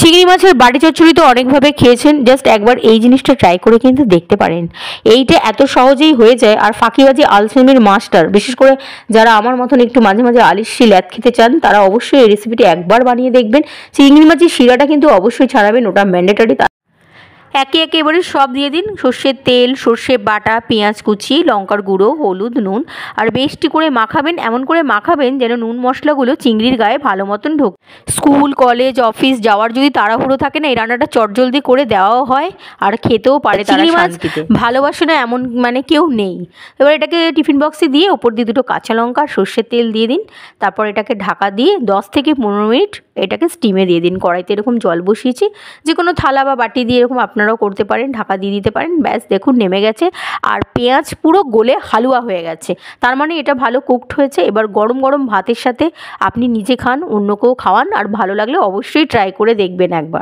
চিংড়ি মাছের বাটি চচ্চড়ি তো অনেকভাবে খেয়েছেন, জাস্ট একবার এই জিনিসটা ট্রাই করে কিন্তু দেখতে পারেন। এইটা এত সহজেই হয়ে যায়। আর ফাঁকিবাজি আলসেমির মাস্টার, বিশেষ করে যারা আমার মতন একটু মাঝে মাঝে আলিশি ল্যাদ খেতে চান, তারা অবশ্যই এই রেসিপিটি একবার বানিয়ে দেখবেন। চিংড়ি মাছের শিরাটা কিন্তু অবশ্যই ছাড়াবেন, ওটা ম্যান্ডেটরি। একে একে এবারে সব দিয়ে দিন, সর্ষের তেল, সর্ষে বাটা, পেঁয়াজ কুচি, লঙ্কার গুঁড়ো, হলুদ, নুন। আর বেশটি করে মাখাবেন, এমন করে মাখাবেন যেন নুন মশলাগুলো চিংড়ির গায়ে ভালো মতন ঢোক। স্কুল, কলেজ, অফিস যাওয়ার যদি তাড়াহুড়ো থাকে না, এই রান্নাটা চটজলদি করে দেওয়াও হয় আর খেতেও পারে। চিংড়ি মাছ ভালোবাসে না এমন মানে কেউ নেই। এবার এটাকে টিফিন বক্সে দিয়ে ওপর দিয়ে দুটো কাঁচা লঙ্কা, সর্ষের তেল দিয়ে দিন। তারপর এটাকে ঢাকা দিয়ে 10 থেকে 15 মিনিট এটাকে স্টিমে দিয়ে দিন। কড়াইতে এরকম জল বসিয়েছি, যে কোনো থালা বা বাটি দিয়ে এরকম আপনারাও করতে পারেন, ঢাকা দিয়ে দিতে পারেন। ব্যাস দেখুন নেমে গেছে আর পেঁয়াজ পুরো গলে হালুয়া হয়ে গেছে, তার মানে এটা ভালো কুকড হয়েছে। এবার গরম গরম ভাতের সাথে আপনি নিজে খান, অন্যকেও খাওয়ান, আর ভালো লাগলে অবশ্যই ট্রাই করে দেখবেন একবার।